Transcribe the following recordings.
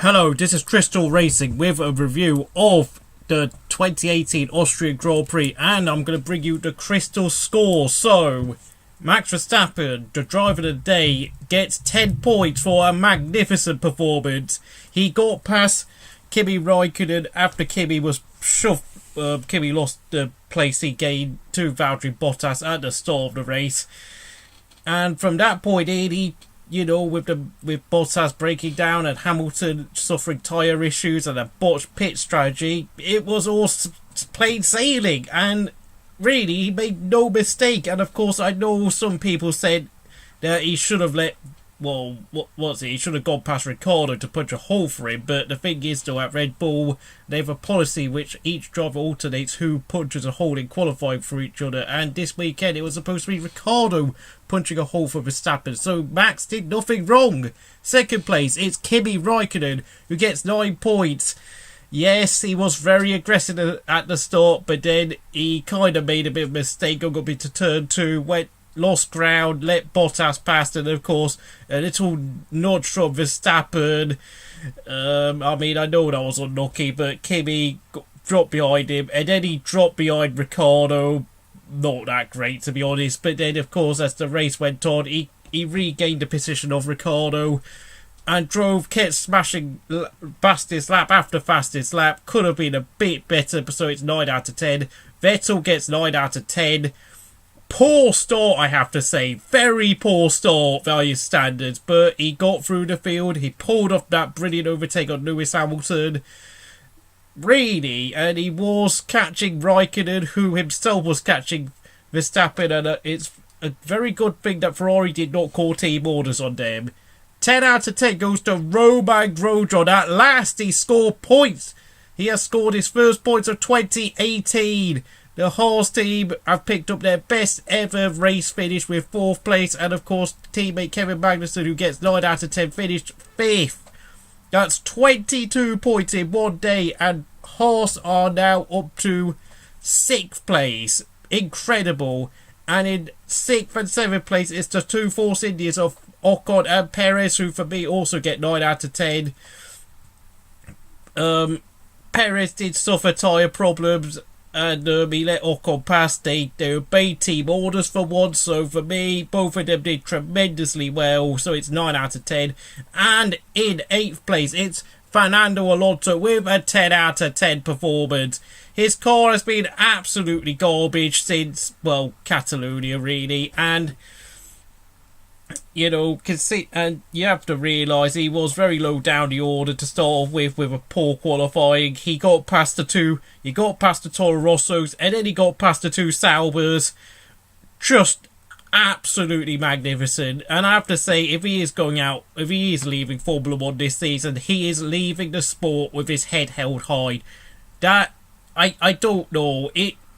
Hello, this is Crystal Racing with a review of the 2018 Austrian Grand Prix, and I'm going to bring you the Crystal score. So, Max Verstappen, the driver of the day, gets 10 points for a magnificent performance. He got past Kimi Räikkönen after Kimi was shoved. Kimi lost the place he gained to Valtteri Bottas at the start of the race, and from that point in, with Bottas breaking down and Hamilton suffering tyre issues and a botched pit strategy, it was all plain sailing, and really he made no mistake. And of course, I know some people said that he should have he should have gone past Ricciardo to punch a hole for him, but the thing is though, at Red Bull they have a policy which each driver alternates who punches a hole in qualifying for each other, and this weekend it was supposed to be Ricciardo punching a hole for Verstappen, so Max did nothing wrong. Second place, it's Kimi Räikkönen, who gets 9 points. Yes, he was very aggressive at the start, but then he kind of made a bit of a mistake, got into turn 2, lost ground, let Bottas pass, and of course a little nudge from Verstappen. I know that was unlucky, but Kimi dropped behind him, and then he dropped behind Ricciardo. Not that great, to be honest, but then of course as the race went on, he regained the position of Ricciardo and kept smashing fastest lap after fastest lap. Could have been a bit better, so it's 9 out of 10. Vettel gets 9 out of 10. Poor start, I have to say. Very poor start, value standards. But he got through the field. He pulled off that brilliant overtake on Lewis Hamilton. Really. And he was catching Raikkonen, who himself was catching Verstappen. And it's a very good thing that Ferrari did not call team orders on them. 10 out of 10 goes to Romain Grosjean. At last, he scored points. He has scored his first points of 2018. The Haas team have picked up their best ever race finish with 4th place, and of course teammate Kevin Magnussen, who gets 9 out of 10, finished 5th. That's 22 points in one day, and Haas are now up to 6th place. Incredible. And in 6th and 7th place it's the 2 Force Indians of Ocon and Perez, who for me also get 9 out of 10. Perez did suffer tyre problems, and he let Ocon pass. They obeyed team orders for once, so for me, both of them did tremendously well, so it's 9 out of 10. And in 8th place, it's Fernando Alonso with a 10 out of 10 performance. His car has been absolutely garbage since, Catalonia, really, and you have to realise he was very low down the order to start off with a poor qualifying. He got past the Toro Rossos, and then he got past the 2 Saubers. Just absolutely magnificent. And I have to say, if he is leaving Formula 1 this season, he is leaving the sport with his head held high. That, I don't know.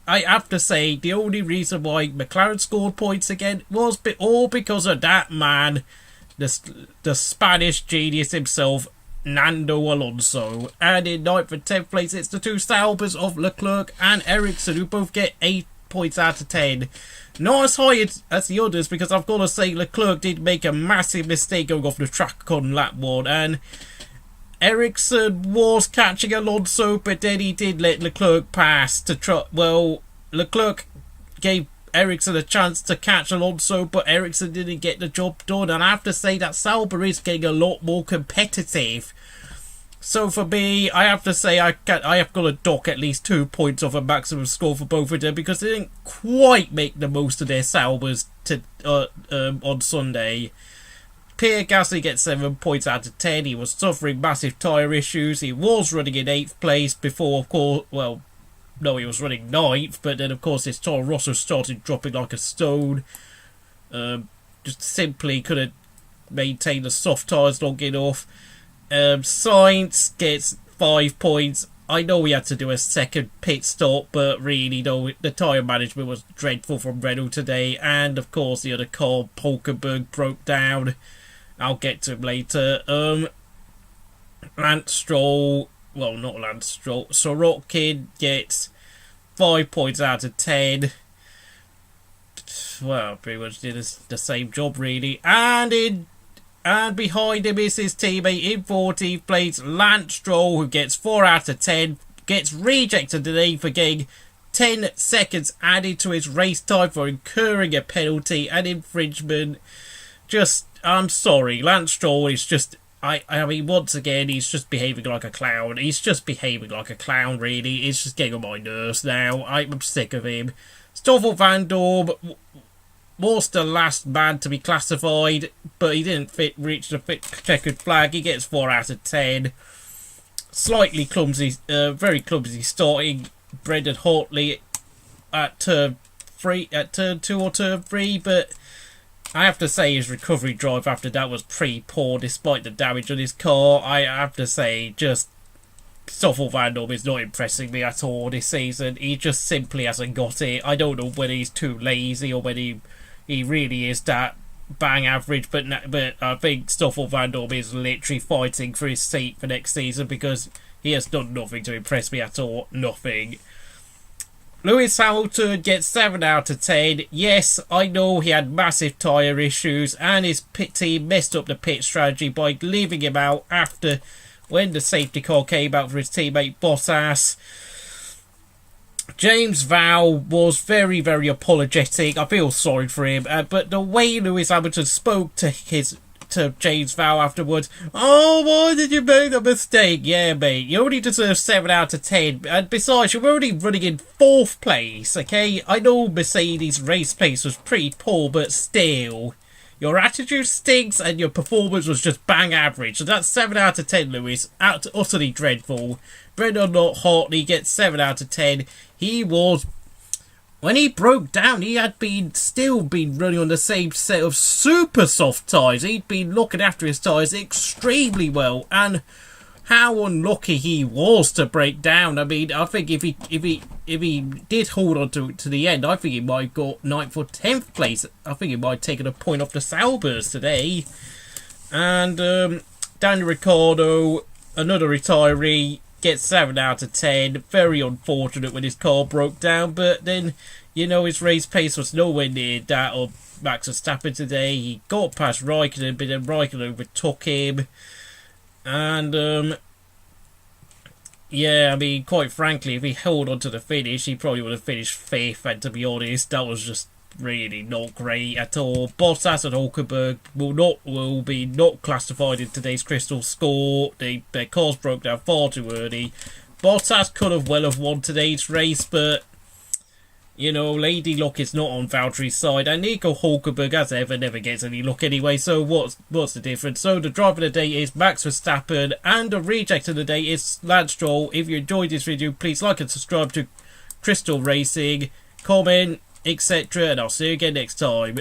I have to say, the only reason why McLaren scored points again was all because of that man, the Spanish genius himself, Nando Alonso. And in 9th and 10th place, it's the 2 Saubers of Leclerc and Ericsson, who both get 8 points out of 10. Not as high as the others, because I've got to say Leclerc did make a massive mistake going off the track on lap 1, and Ericsson was catching Alonso, but then he did let Leclerc pass to try. Leclerc gave Ericsson a chance to catch Alonso, but Ericsson didn't get the job done. And I have to say that Sauber is getting a lot more competitive. So for me, I have to say I have got to dock at least 2 points off a maximum score for both of them, because they didn't quite make the most of their Saubers on Sunday. Pierre Gasly gets 7 points out of 10. He was suffering massive tyre issues. He was running in 8th place before, of course, he was running 9th, but then of course his Toro Rosso started dropping like a stone. Just simply couldn't maintain the soft tyres long enough. Sainz gets 5 points. I know he had to do a second pit stop, but really, though, the tyre management was dreadful from Renault today. And of course the other car, Hulkenberg, broke down. I'll get to him later. Sorokin gets 5 points out of 10. Pretty much did the same job, really. And in And behind him is his teammate in 14th place, Lance Stroll, who gets 4 out of 10. Gets rejected today for getting 10 seconds added to his race time for incurring a penalty and infringement. Just, I'm sorry, Lance Stroll is just, I mean, once again, he's just behaving like a clown. He's just behaving like a clown, really. It's just getting on my nerves now. I'm sick of him. Stoffel Van Dorn was the last man to be classified, but he didn't reach the checkered flag. He gets 4 out of 10. Slightly clumsy, very clumsy starting Brendan Hartley at turn 2 or turn 3, but I have to say his recovery drive after that was pretty poor despite the damage on his car. I have to say, just Stoffel Van Dorn is not impressing me at all this season. He just simply hasn't got it. I don't know whether he's too lazy or whether he really is that bang average, but I think Stoffel Van Dorn is literally fighting for his seat for next season because he has done nothing to impress me at all. Nothing. Lewis Hamilton gets 7 out of 10. Yes, I know he had massive tyre issues and his pit team messed up the pit strategy by leaving him out after when the safety car came out for his teammate Bottas. James Vowell was very, very apologetic. I feel sorry for him, but the way Lewis Hamilton spoke to James Vowell afterwards, "Oh, why did you make that mistake? Yeah, mate, you only deserve 7 out of 10. And besides, you're only running in 4th place, okay? I know Mercedes' race pace was pretty poor, but still, your attitude stinks and your performance was just bang average. So that's 7 out of 10, Lewis. Utterly dreadful." Brendan Hartley gets 7 out of 10. He was, when he broke down, he had still been running on the same set of super soft tyres. He'd been looking after his tyres extremely well, and how unlucky he was to break down. I mean, I think if he did hold on to the end, I think he might have got 9th or 10th place. I think he might have taken a point off the Saubers today. And Daniel Ricciardo, another retiree, gets 7 out of 10. Very unfortunate when his car broke down, but then, you know, his race pace was nowhere near that of Max Verstappen today. He got past Raikkonen, but then Raikkonen overtook him. And, yeah, I mean, quite frankly, if he held on to the finish, he probably would have finished 5th, and to be honest, that was just really not great at all. Bottas and Hulkenberg will be not classified in today's crystal score. Their cars broke down far too early. Bottas could have well have won today's race, but you know, Lady Luck is not on Valtteri's side, and Nico Hulkenberg, as ever, never gets any luck anyway. So what's the difference? So the driver of the day is Max Verstappen, and the reject of the day is Lance Stroll. If you enjoyed this video, please like and subscribe to Crystal Racing, comment, etc. And I'll see you again next time.